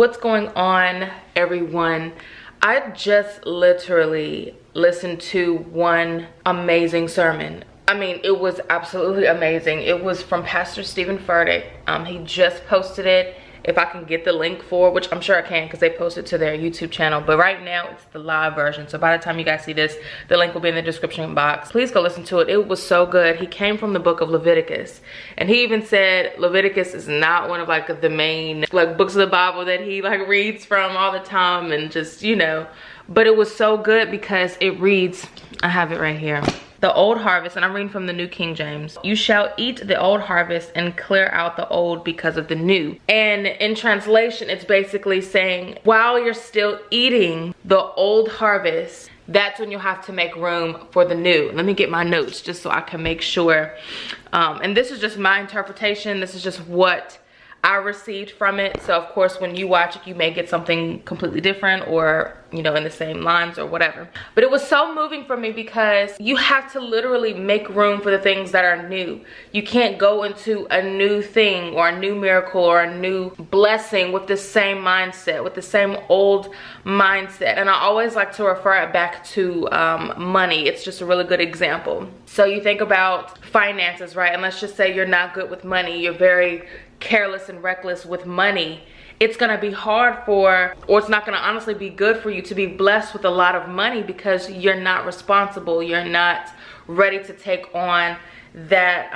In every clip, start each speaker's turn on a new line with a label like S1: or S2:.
S1: What's going on, everyone? I just literally listened to one amazing sermon. I mean, it was absolutely amazing. It was from Pastor Steven Furtick. He just posted it. If I can get the link for, which I'm sure I can because they posted to their YouTube channel, but right now it's the live version. So by the time you guys see this, the link will be in the description box. Please go listen to it. It was so good. He came from the book of Leviticus, and he even said Leviticus is not one of like the main like books of the Bible that he like reads from all the time, and just, you know, but it was so good because it reads, I have it right here. The old harvest, and I'm reading from the New King James. You shall eat the old harvest and clear out the old because of the new. And in translation, it's basically saying, while you're still eating the old harvest, that's when you'll have to make room for the new. Let me get my notes just so I can make sure. And this is just my interpretation. This is just what I received from it. So of course, when you watch it, you may get something completely different, or, you know, in the same lines or whatever. But it was so moving for me because you have to literally make room for the things that are new. You can't go into a new thing or a new miracle or a new blessing with the same mindset, with the same old mindset. And I always like to refer it back to money. It's just a really good example. So you think about finances, right? And let's just say you're not good with money. You're very careless and reckless with money. It's gonna be hard for, or it's not gonna honestly be good for you to be blessed with a lot of money because you're not responsible. You're not ready to take on that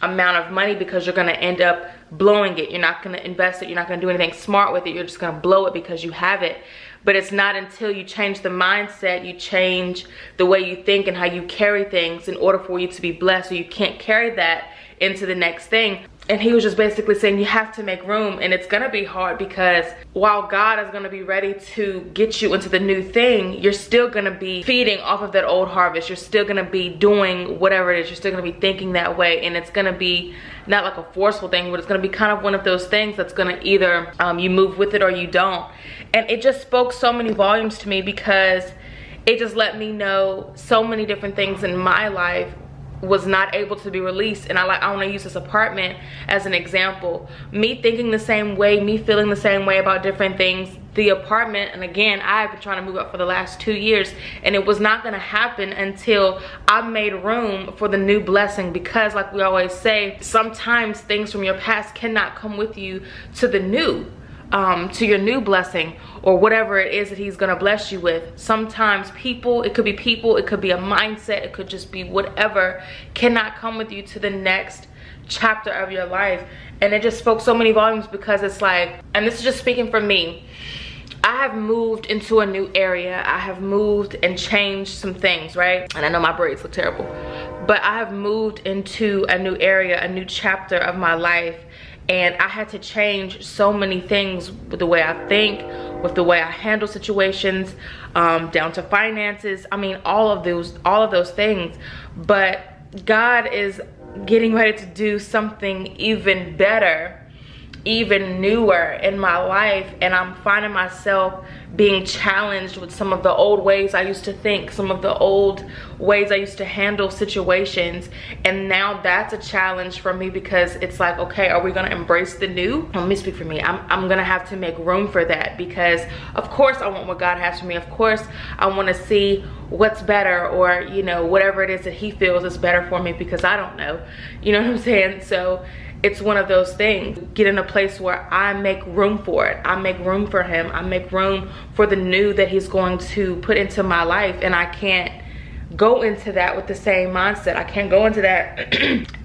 S1: amount of money because you're gonna end up blowing it. You're not gonna invest it. You're not gonna do anything smart with it. You're just gonna blow it because you have it. But it's not until you change the mindset, you change the way you think and how you carry things in order for you to be blessed. So you can't carry that into the next thing. And he was just basically saying you have to make room, and it's gonna be hard because while God is gonna be ready to get you into the new thing, you're still gonna be feeding off of that old harvest. You're still gonna be doing whatever it is. You're still gonna be thinking that way, and it's gonna be not like a forceful thing, but it's gonna be kind of one of those things that's gonna either you move with it or you don't. And it just spoke so many volumes to me because it just let me know so many different things in my life was not able to be released. And I want to use this apartment as an example. Me thinking the same way, me feeling the same way about different things, the apartment, and again, I've been trying to move up for the last 2 years, and it was not going to happen until I made room for the new blessing. Because like we always say, sometimes things from your past cannot come with you to the new, to your new blessing or whatever it is that he's gonna bless you with. Sometimes people, it could be a mindset, it could just be whatever, cannot come with you to the next chapter of your life. And it just spoke so many volumes because it's like, and this is just speaking for me, I have moved into a new area. I have moved and changed some things, right? And I know my braids look terrible, but I have moved into a new area, a new chapter of my life. And I had to change so many things with the way I think, with the way I handle situations, down to finances. I mean, all of those things. But God is getting ready to do something even better, even newer in my life. And I'm finding myself being challenged with some of the old ways I used to think, some of the old ways I used to handle situations. And now that's a challenge for me because it's like, okay, are we gonna embrace the new? Let me speak for me. I'm gonna have to make room for that because of course I want what God has for me. Of course I wanna see what's better, or, you know, whatever it is that he feels is better for me, because I don't know, you know what I'm saying? So it's one of those things. Get in a place where I make room for it. I make room for him. I make room for the new that he's going to put into my life. And I can't go into that with the same mindset. I can't go into that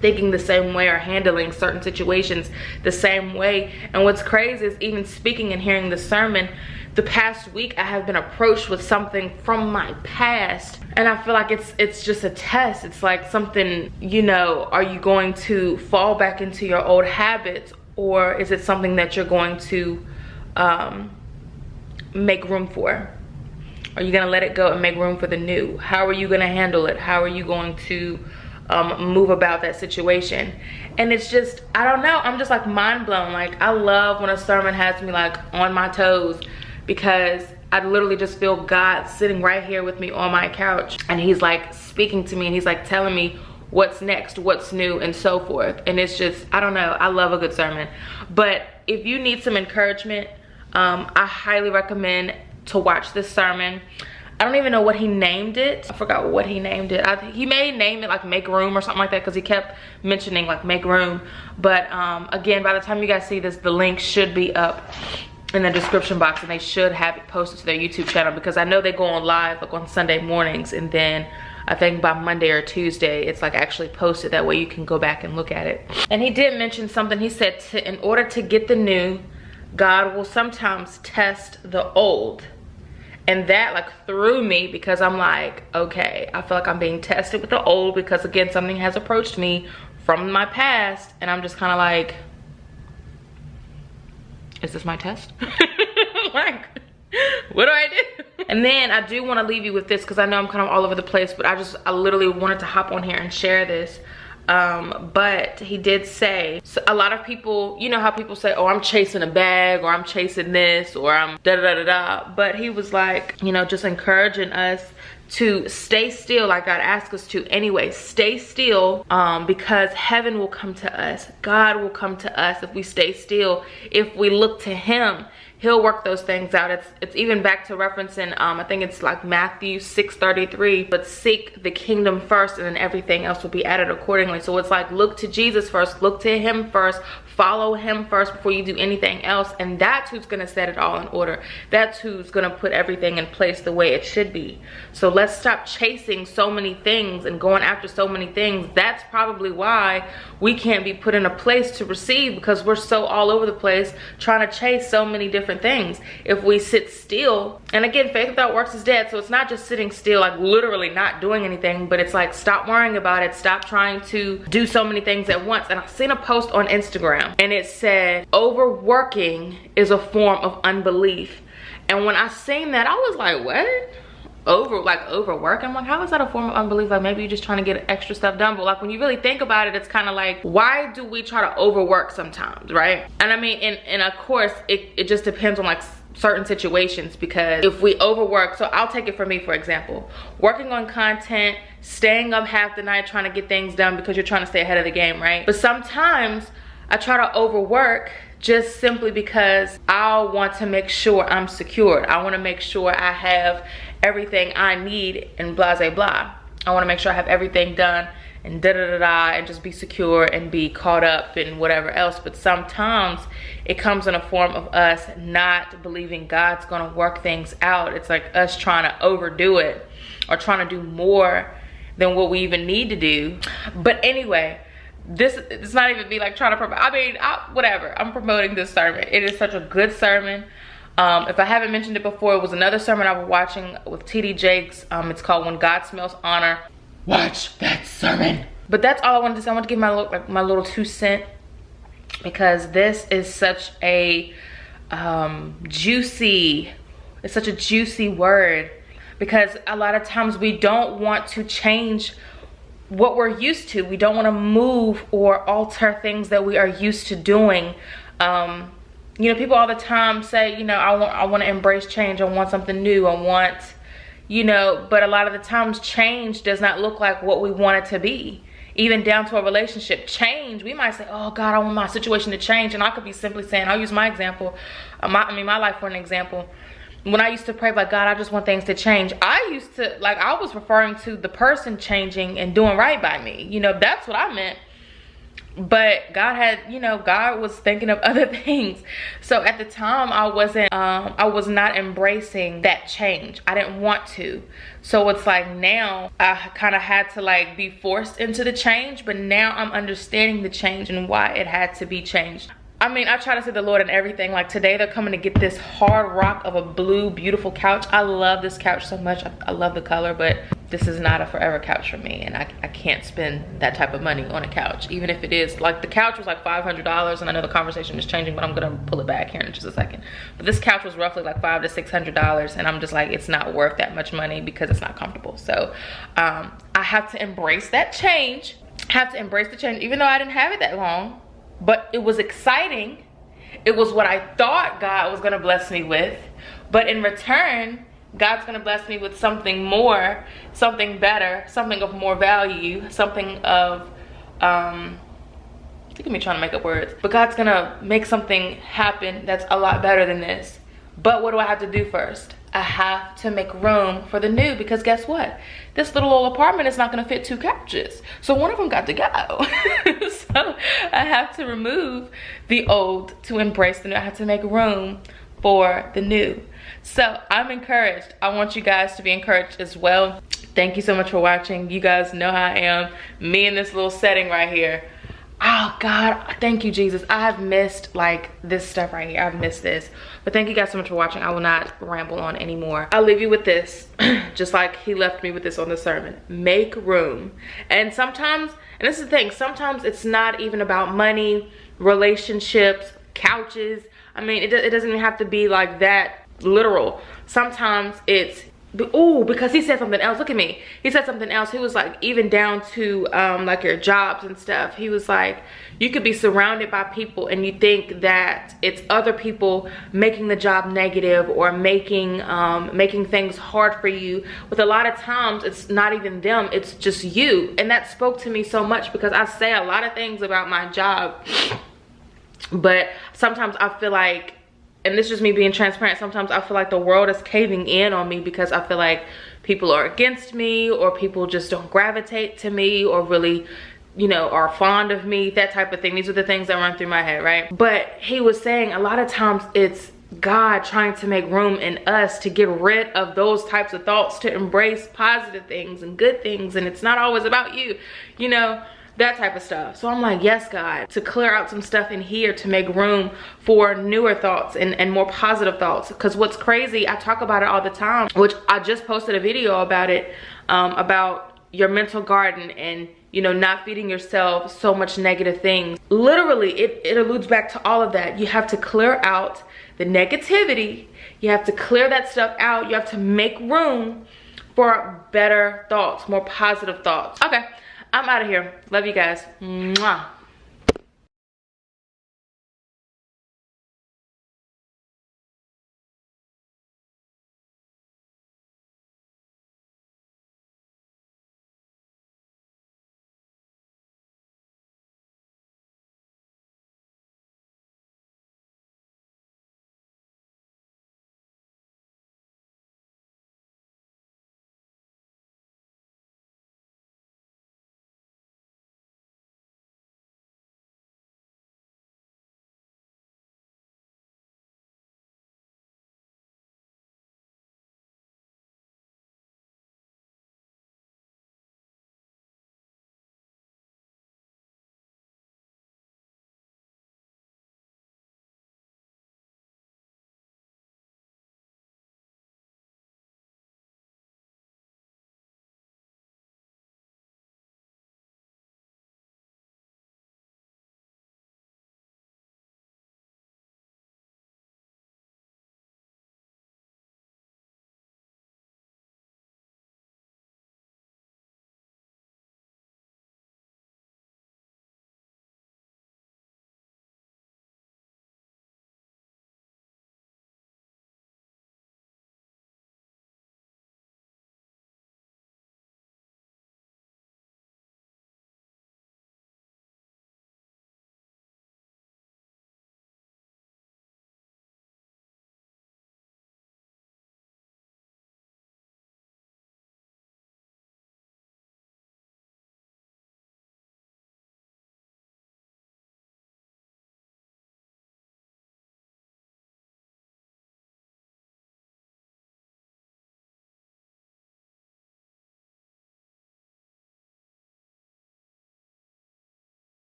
S1: thinking the same way or handling certain situations the same way. And what's crazy is even speaking and hearing the sermon, the past week I have been approached with something from my past, and I feel like it's just a test. It's like something, you know, are you going to fall back into your old habits, or is it something that you're going to make room for? Are you gonna let it go and make room for the new? How are you gonna handle it? How are you going to move about that situation? And it's just, I don't know, I'm just like mind blown. Like, I love when a sermon has me like on my toes, because I literally just feel God sitting right here with me on my couch, and he's like speaking to me, and he's like telling me what's next, what's new, and so forth. And it's just, I don't know, I love a good sermon. But if you need some encouragement, I highly recommend to watch this sermon. I don't even know what he named it. I forgot what he named it. He may name it like Make Room or something like that, because he kept mentioning like Make Room. But again, by the time you guys see this, the link should be up in the description box, and they should have it posted to their YouTube channel, because I know they go on live like on Sunday mornings, and then I think by Monday or Tuesday it's like actually posted. That way you can go back and look at it. And he did mention something. He said in order to get the new, God will sometimes test the old. And that like threw me, because I'm like, okay, I feel like I'm being tested with the old, because again, something has approached me from my past, and I'm just kind of like, is this my test? Like, what do I do? And then I do want to leave you with this, because I know I'm kind of all over the place, but I literally wanted to hop on here and share this. But he did say, so a lot of people, you know how people say, oh, I'm chasing a bag, or I'm chasing this, or I'm da da da da da. But he was like, you know, just encouraging us to stay still, like God asked us to anyway. Stay still, because heaven will come to us. God will come to us if we stay still. If we look to him, he'll work those things out. It's even back to referencing, I think it's like Matthew 6:33, but seek the kingdom first, and then everything else will be added accordingly. So it's like, look to Jesus first, look to him first, follow him first before you do anything else. And that's who's gonna set it all in order. That's who's gonna put everything in place the way it should be. So let's stop chasing so many things and going after so many things. That's probably why we can't be put in a place to receive, because we're so all over the place trying to chase so many different things. If we sit still, and again, faith without works is dead. So it's not just sitting still, like literally not doing anything, but it's like, stop worrying about it. Stop trying to do so many things at once. And I've seen a post on Instagram, and it said, overworking is a form of unbelief. And when I seen that, I was like, what? Overwork? I'm like, how is that a form of unbelief? Like, maybe you're just trying to get extra stuff done. But like, when you really think about it, it's kind of like, why do we try to overwork sometimes, right? And I mean, and of course, it just depends on like certain situations, because if we overwork, so I'll take it for me, for example, working on content, staying up half the night trying to get things done because you're trying to stay ahead of the game, right? But sometimes I try to overwork just simply because I want to make sure I'm secured. I want to make sure I have everything I need, and blah, blah, blah. I want to make sure I have everything done, and da da da da, and just be secure and be caught up and whatever else. But sometimes it comes in a form of us not believing God's gonna work things out. It's like us trying to overdo it, or trying to do more than what we even need to do. But anyway, it's not even me like trying to promote. I mean, whatever, I'm promoting this sermon. It is such a good sermon. If I haven't mentioned it before, it was another sermon I was watching with TD Jakes. It's called When God Smells Honor. Watch that sermon. But that's all I wanted to say. I want to give my little 2 cents, because this is such a juicy word, because a lot of times we don't want to change what we're used to. We don't want to move or alter things that we are used to doing. You know, people all the time say, you know, I want to embrace change. I want something new. I want, you know, but a lot of the times change does not look like what we want it to be. Even down to a relationship change, we might say, oh God, I want my situation to change. And I could be simply saying, I'll use my example, my life for an example. When I used to pray, like, God, I just want things to change, I used to, like, I was referring to the person changing and doing right by me. You know, that's what I meant. But God had, you know, God was thinking of other things. So at the time, I was not embracing that change. I didn't want to. So it's like now I kind of had to like be forced into the change, but now I'm understanding the change and why it had to be changed. I mean, I try to see the Lord in everything. Like today, they're coming to get this hard rock of a blue, beautiful couch. I love this couch so much. I love the color, but this is not a forever couch for me. And I can't spend that type of money on a couch. Even if it is, like the couch was like $500, and I know the conversation is changing, but I'm gonna pull it back here in just a second. But this couch was roughly like $500 to $600, and I'm just like, it's not worth that much money because it's not comfortable. So I have to embrace that change. I have to embrace the change, even though I didn't have it that long. But it was exciting. It was what I thought God was gonna bless me with. But in return, God's gonna bless me with something more, something better, something of more value, something of, look at me trying to make up words. But God's gonna make something happen that's a lot better than this. But what do I have to do first? I have to make room for the new, because guess what? This little old apartment is not gonna fit 2 couches. So one of them got to go. So I have to remove the old to embrace the new. I have to make room for the new. So I'm encouraged. I want you guys to be encouraged as well. Thank you so much for watching. You guys know how I am. Me in this little setting right here. Oh God, thank you, Jesus. I have missed like this stuff right here. I've missed this. But thank you guys so much for watching. I will not ramble on anymore. I'll leave you with this, just like he left me with this on the sermon. Make room. And sometimes, and this is the thing, sometimes it's not even about money, relationships, couches. I mean, it doesn't even have to be like that literal. Sometimes it's, oh, because he said something else. Look at me. He said something else. He was like, even down to like your jobs and stuff. He was like, you could be surrounded by people and you think that it's other people making the job negative or making things hard for you. With a lot of times, it's not even them. It's just you. And that spoke to me so much, because I say a lot of things about my job, but sometimes I feel like, and this is just me being transparent, sometimes I feel like the world is caving in on me, because I feel like people are against me, or people just don't gravitate to me, or really, you know, are fond of me, that type of thing. These are the things that run through my head, right? But he was saying a lot of times it's God trying to make room in us to get rid of those types of thoughts, to embrace positive things and good things, and it's not always about you, you know, that type of stuff. So I'm like, yes, God, to clear out some stuff in here to make room for newer thoughts and more positive thoughts. Because what's crazy, I talk about it all the time, which I just posted a video about it, about your mental garden and, you know, not feeding yourself so much negative things. Literally, it alludes back to all of that. You have to clear out the negativity. You have to clear that stuff out. You have to make room for better thoughts, more positive thoughts. Okay. I'm out of here. Love you guys. Mwah.